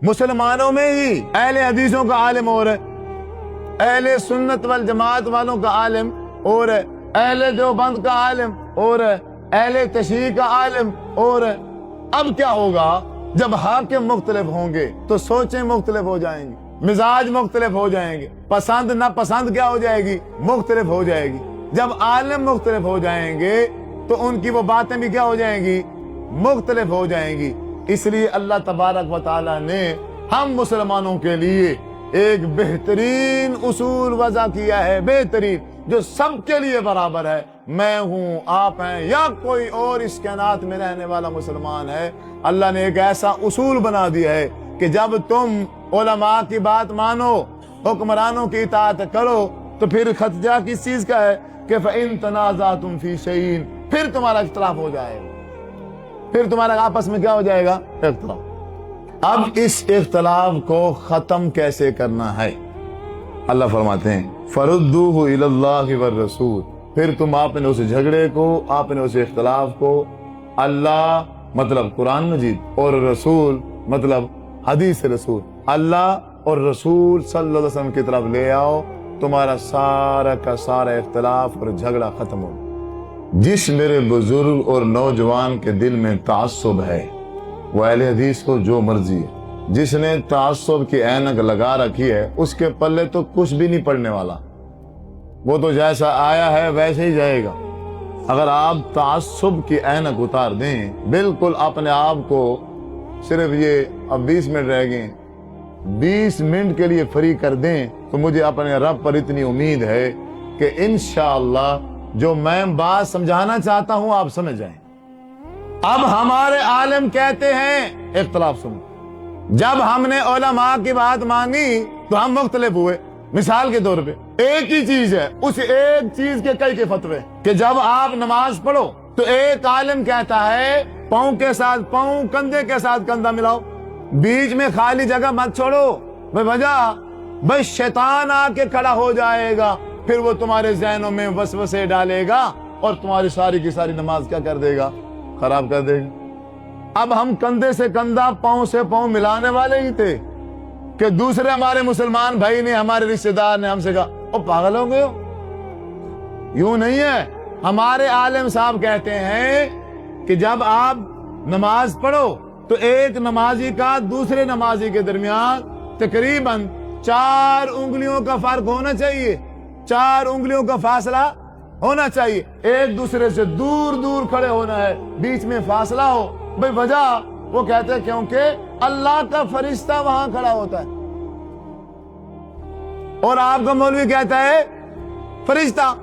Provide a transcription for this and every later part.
مسلمانوں میں ہی اہل حدیثوں کا عالم اور ہے، اہل سنت والجماعت والوں کا عالم اور ہے، اہل دیوبند کا عالم اور ہے، اہل تشیع کا عالم اور ہے۔ اب کیا ہوگا؟ جب حاکم مختلف ہوں گے تو سوچیں مختلف ہو جائیں گی، مزاج مختلف ہو جائیں گے، پسند نہ پسند کیا ہو جائے گی؟ مختلف ہو جائے گی۔ جب عالم مختلف ہو جائیں گے تو ان کی وہ باتیں بھی کیا ہو جائیں گی؟ مختلف ہو جائیں گی۔ اس لیے اللہ تبارک و تعالی نے ہم مسلمانوں کے لیے ایک بہترین اصول وضع کیا ہے، بہترین، جو سب کے لیے برابر ہے۔ میں ہوں، آپ ہیں، یا کوئی اور اس کائنات میں رہنے والا مسلمان ہے، اللہ نے ایک ایسا اصول بنا دیا ہے کہ جب تم علماء کی بات مانو، حکمرانوں کی اطاعت کرو، تو پھر خطجہ کس چیز کا ہے کہ فَإِن تَنَازَعْتُمْ فِي شَيْءٍ، پھر تمہارا اختلاف ہو جائے گا، پھر تمہارا آپس میں کیا ہو جائے گا؟ اختلاف۔ اب اس اختلاف کو ختم کیسے کرنا ہے؟ اللہ فرماتے ہیں فَرُدُّوهُ إِلَى اللَّهِ وَالرَّسُولِ، پھر تم آپ نے اس جھگڑے کو، آپ نے اس اختلاف کو اللہ مطلب قرآن مجید اور رسول مطلب حدیث رسول، اللہ اور رسول صلی اللہ علیہ وسلم کی طرف لے آؤ، تمہارا سارا کا سارا اختلاف اور جھگڑا ختم ہو۔ جس میرے بزرگ اور نوجوان کے دل میں تعصب ہے وہ اہل حدیث کو جو مرضی ہے، جس نے تعصب کی اینک لگا رکھی ہے اس کے پلے تو کچھ بھی نہیں پڑنے والا، وہ تو جیسا آیا ہے ویسے ہی جائے گا۔ اگر آپ تعصب کی اینک اتار دیں، بالکل اپنے آپ کو صرف یہ اب 20 منٹ رہ گئے، 20 منٹ کے لیے فری کر دیں، تو مجھے اپنے رب پر اتنی امید ہے کہ انشاءاللہ جو میں بات سمجھانا چاہتا ہوں آپ سمجھ جائیں۔ اب ہمارے عالم کہتے ہیں اختلاف سنو، جب ہم نے علماء کی بات مانی تو ہم مختلف ہوئے۔ مثال کے طور پہ ایک ہی چیز ہے، اس ایک چیز کے کئی کے فتوے، کہ جب آپ نماز پڑھو تو ایک عالم کہتا ہے پاؤں کے ساتھ پاؤں، کندھے کے ساتھ کندھا ملاؤ، بیچ میں خالی جگہ مت چھوڑو، وجہ بس شیطان آ کے کھڑا ہو جائے گا، پھر وہ تمہارے ذہنوں میں وسوسے ڈالے گا اور تمہاری ساری کی ساری نماز کیا کر دے گا؟ خراب کر دے گا۔ اب ہم کندھے سے کندھا، پاؤں سے پاؤں ملانے والے ہی تھے کہ دوسرے ہمارے مسلمان بھائی نے، ہمارے رشتہ دار نے ہم سے کہا او پاگل ہو گئے ہو، یوں نہیں ہے۔ ہمارے عالم صاحب کہتے ہیں کہ جب آپ نماز پڑھو تو ایک نمازی کا دوسرے نمازی کے درمیان تقریباً 4 انگلیوں کا فرق ہونا چاہیے، 4 انگلیوں کا فاصلہ ہونا چاہیے، ایک دوسرے سے دور دور کھڑے ہونا ہے، بیچ میں فاصلہ ہو۔ بھئی وجہ وہ کہتے ہیں کیونکہ اللہ کا فرشتہ وہاں کھڑا ہوتا ہے، اور آپ کا مولوی کہتا ہے فرشتہ۔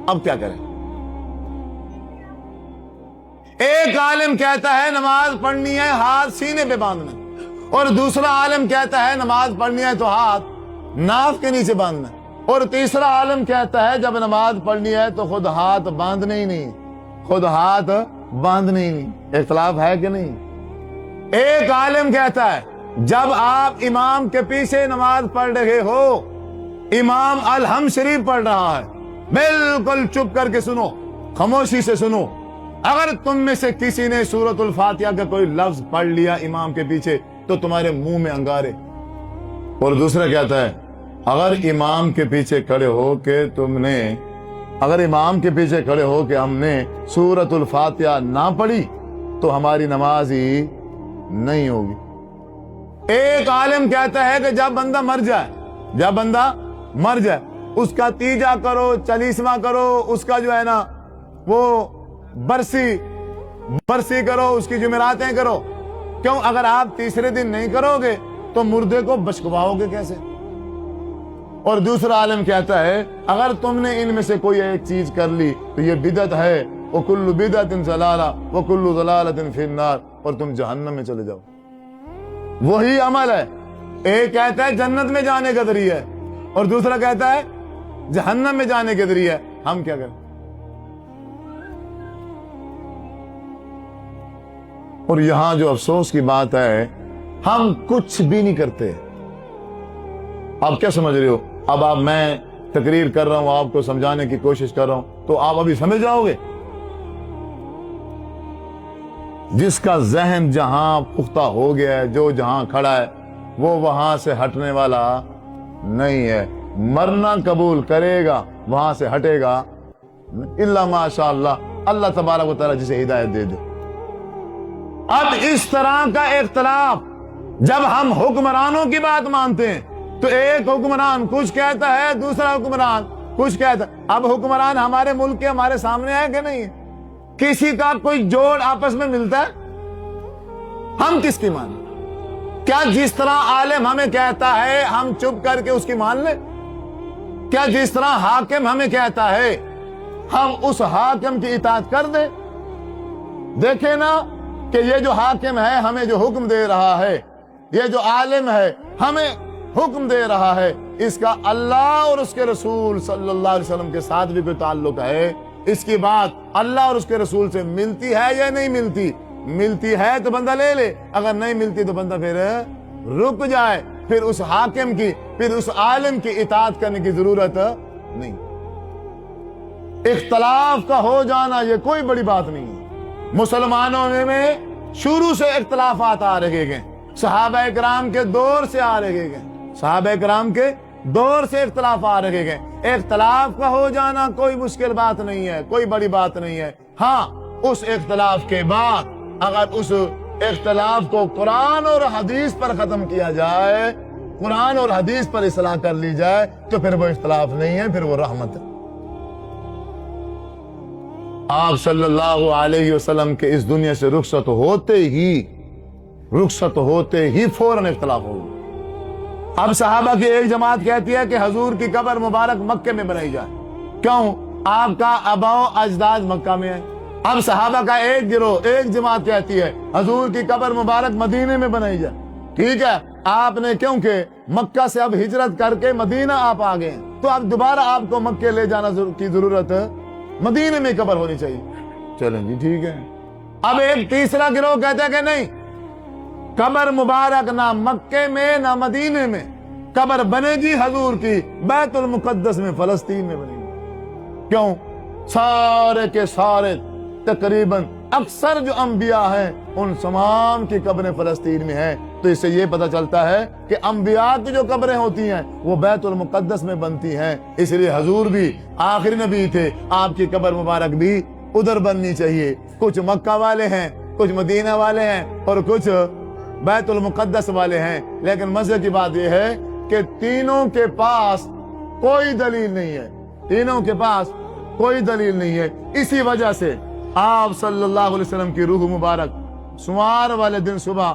اب کیا کریں؟ ایک عالم کہتا ہے نماز پڑھنی ہے ہاتھ سینے پہ باندھنا، اور دوسرا عالم کہتا ہے نماز پڑھنی ہے تو ہاتھ ناف کے نیچے باندھنا، اور تیسرا عالم کہتا ہے جب نماز پڑھنی ہے تو خود ہاتھ باندھنے ہی نہیں، خود ہاتھ باندھنے ہی نہیں۔ اختلاف ہے کہ نہیں؟ ایک عالم کہتا ہے جب آپ امام کے پیچھے نماز پڑھ رہے ہو، امام الحمد شریف پڑھ رہا ہے، بالکل چپ کر کے سنو، خاموشی سے سنو، اگر تم میں سے کسی نے سورۃ الفاتحہ کا کوئی لفظ پڑھ لیا امام کے پیچھے تو تمہارے منہ میں انگارے۔ اور دوسرا کہتا ہے اگر امام کے پیچھے کھڑے ہو کے اگر امام کے پیچھے کھڑے ہو کے ہم نے سورۃ الفاتحہ نہ پڑھی تو ہماری نماز ہی نہیں ہوگی۔ ایک عالم کہتا ہے کہ جب بندہ مر جائے اس کا تیجا کرو، چالیسواں کرو، اس کا جو ہے نا وہ برسی کرو، اس کی جمعراتیں کرو۔ کیوں؟ اگر آپ تیسرے دن نہیں کرو گے تو مردے کو بچکواؤ گے کیسے؟ اور دوسرا عالم کہتا ہے اگر تم نے ان میں سے کوئی ایک چیز کر لی تو یہ بدعت ہے، وَكُلُّ بِدْعَةٍ ضَلَالَةٍ وَكُلُّ ضَلَالَةٍ فِي النَّارِ، اور تم جہنم میں چلے جاؤ۔ وہی عمل ہے، ایک کہتا ہے جنت میں جانے کا ذریعہ ہے اور دوسرا کہتا ہے جہنم میں جانے کے ذریعہ ہے۔ ہم کیا کریں؟ اور یہاں جو افسوس کی بات ہے ہم کچھ بھی نہیں کرتے۔ آپ کیا سمجھ رہے ہو؟ اب میں تقریر کر رہا ہوں، آپ کو سمجھانے کی کوشش کر رہا ہوں، تو آپ ابھی سمجھ جاؤ گے؟ جس کا ذہن جہاں پختہ ہو گیا ہے، جو جہاں کھڑا ہے وہ وہاں سے ہٹنے والا نہیں ہے. مرنا قبول کرے گا، وہاں سے ہٹے گا الا ماشاء اللہ، اللہ تبارک و تعالی جسے ہدایت دے دے. اب اس طرح کا اختلاف جب ہم حکمرانوں کی بات مانتے ہیں تو ایک حکمران کچھ کہتا ہے، دوسرا حکمران کچھ کہتا ہے. اب حکمران ہمارے ملک کے ہمارے سامنے ہے کہ نہیں ہے؟ کسی کا کوئی جوڑ آپس میں ملتا ہے؟ ہم کس کی مانیں؟ کیا جس طرح عالم ہمیں کہتا ہے ہم چپ کر کے اس کی مان لیں؟ کیا جس طرح حاکم ہمیں کہتا ہے ہم اس حاکم کی اطاعت کر دیں؟ دیکھیں نا کہ یہ جو حاکم ہے ہمیں جو حکم دے رہا ہے، یہ جو عالم ہے ہمیں حکم دے رہا ہے، اس کا اللہ اور اس کے رسول صلی اللہ علیہ وسلم کے ساتھ بھی کوئی تعلق ہے؟ اس کی بات اللہ اور اس کے رسول سے ملتی ہے یا نہیں ملتی؟ ملتی ہے تو بندہ لے لے، اگر نہیں ملتی تو بندہ پھر رک جائے، پھر اس حاکم کی، پھر اس عالم کی اطاعت کرنے کی ضرورت نہیں. اختلاف کا ہو جانا یہ کوئی بڑی بات نہیں ہے. مسلمانوں میں شروع سے اختلافات آ رہے گئے، صحابہ کرام کے دور سے آ رہے گئے، صحابہ کرام کے دور سے اختلاف آ رہے گئے. اختلاف کا ہو جانا کوئی مشکل بات نہیں ہے، کوئی بڑی بات نہیں ہے. ہاں، اس اختلاف کے بعد اگر اس اختلاف کو قرآن اور حدیث پر ختم کیا جائے، قرآن اور حدیث پر اصلاح کر لی جائے تو پھر وہ اختلاف نہیں ہے، پھر وہ رحمت ہے. آپ صلی اللہ علیہ وسلم کے اس دنیا سے رخصت ہوتے ہی فوراً اختلاف ہو گیا. اب صحابہ کی ایک جماعت کہتی ہے کہ حضور کی قبر مبارک مکے میں بنائی جائے. کیوں؟ آپ کا آباؤ اجداد مکہ میں ہے. اب صحابہ کا ایک گروہ، ایک جماعت کہتی ہے حضور کی قبر مبارک مدینے میں بنائی جائے. ٹھیک ہے، آپ نے کیونکہ مکہ سے اب ہجرت کر کے مدینہ آپ آ گئے تو اب دوبارہ آپ کو مکے لے جانا کی ضرورت ہے، مدینے میں قبر ہونی چاہیے. چلیں جی ٹھیک ہے. اب ایک تیسرا گروہ کہتا ہے کہ نہیں، قبر مبارک نہ مکے میں نہ مدینے میں، قبر بنے گی حضور کی بیت المقدس میں، فلسطین میں بنے گی. کیوں؟ سارے کے سارے تقریباً اکثر جو انبیاء ہیں ان تمام کی قبریں فلسطین میں ہیں. تو اس سے یہ پتہ چلتا ہے کہ انبیاء کی جو قبریں ہوتی ہیں وہ بیت المقدس میں بنتی ہیں. اس لیے حضور بھی آخری نبی تھے، آپ کی قبر مبارک بھی ادھر بننی چاہیے. کچھ مکہ والے ہیں، کچھ مدینہ والے ہیں اور کچھ بیت المقدس والے ہیں. لیکن مزے کی بات یہ ہے کہ تینوں کے پاس کوئی دلیل نہیں ہے، تینوں کے پاس کوئی دلیل نہیں ہے. اسی وجہ سے آپ صلی اللہ علیہ وسلم کی روح مبارک سوار والے دن صبح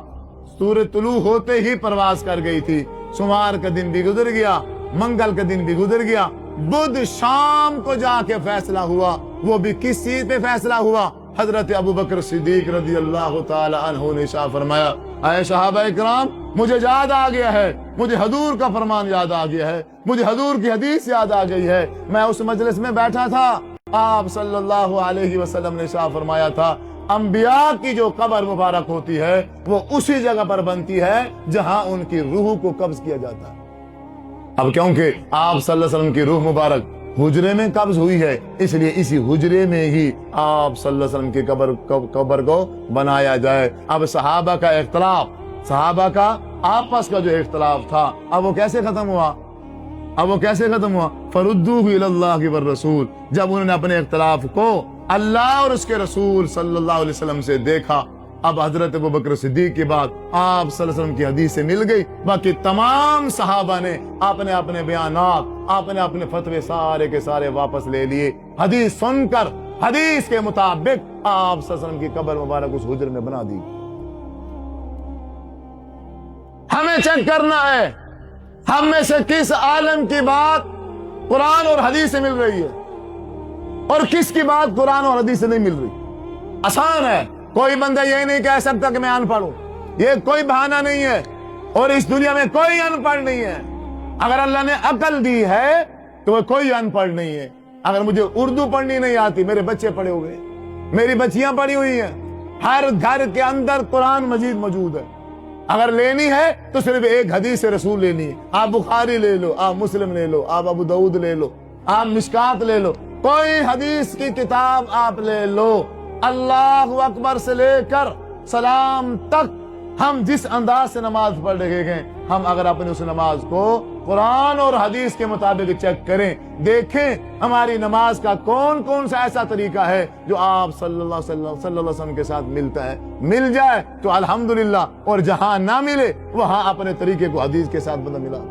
سورج طلوع ہوتے ہی پرواز کر گئی تھی. سوار کا دن بھی گزر گیا، منگل کا دن بھی گزر گیا، بدھ شام کو جا کے فیصلہ ہوا. وہ بھی کس چیز پہ فیصلہ ہوا؟ حضرت ابو بکر صدیق رضی اللہ تعالی عنہ نے ارشاد فرمایا، اے صحابہ کرام، مجھے یاد آ گیا ہے، مجھے حضور کا فرمان یاد آ گیا ہے، مجھے حضور کی حدیث یاد آ گئی ہے. میں اس مجلس میں بیٹھا تھا، آپ صلی اللہ علیہ وسلم نے ارشاد فرمایا تھا انبیاء کی جو قبر مبارک ہوتی ہے وہ اسی جگہ پر بنتی ہے جہاں ان کی روح کو قبض کیا جاتا ہے. اب کیونکہ آپ صلی اللہ علیہ وسلم کی روح مبارک حجرے میں قبض ہوئی ہے، اس لیے اسی حجرے میں ہی آپ صلی اللہ علیہ وسلم کی قبر کو بنایا جائے. اب صحابہ کا اختلاف، صحابہ کا آپس کا جو اختلاف تھا، اب وہ کیسے ختم ہوا؟ فردوہ الی اللہ والرسول. جب انہوں نے اپنے اختلاف کو اللہ اور اس کے رسول صلی اللہ علیہ وسلم سے دیکھا، اب حضرت ابو بکر صدیق کی بات آپ صلی اللہ علیہ وسلم کی حدیث سے مل گئی. باقی تمام صحابہ نے اپنے اپنے بیانات، اپنے اپنے فتوے سارے کے سارے واپس لے لیے. حدیث سن کر حدیث کے مطابق آپ صلی اللہ علیہ وسلم کی قبر مبارک اس حجر میں بنا دی. ہمیں چیک کرنا ہے ہم میں سے کس عالم کی بات قرآن اور حدیث سے مل رہی ہے اور کس کی بات قرآن اور حدیث سے نہیں مل رہی. آسان ہے، کوئی بندہ یہ نہیں کہہ سکتا کہ میں ان پڑھ ہوں، یہ کوئی بہانہ نہیں ہے. اور اس دنیا میں کوئی ان پڑھ نہیں ہے. اگر اللہ نے عقل دی ہے تو وہ کوئی ان پڑھ نہیں ہے. اگر مجھے اردو پڑھنی نہیں آتی، میرے بچے پڑھے ہوئے، میری بچیاں پڑھی ہوئی ہیں، ہر گھر کے اندر قرآن مجید موجود ہے. اگر لینی ہے تو صرف ایک حدیث رسول لینی ہے. آپ بخاری لے لو، آپ مسلم لے لو، آپ ابو داؤد لے لو، آپ مشکات لے لو، کوئی حدیث کی کتاب آپ لے لو. اللہ اکبر سے لے کر سلام تک ہم جس انداز سے نماز پڑھ رہے ہیں، ہم اگر اپنے اس نماز کو قرآن اور حدیث کے مطابق چیک کریں، دیکھیں ہماری نماز کا کون کون سا ایسا طریقہ ہے جو آپ صلی اللہ علیہ وسلم کے ساتھ ملتا ہے، مل جائے تو الحمدللہ، اور جہاں نہ ملے وہاں اپنے طریقے کو حدیث کے ساتھ بدل ملا۔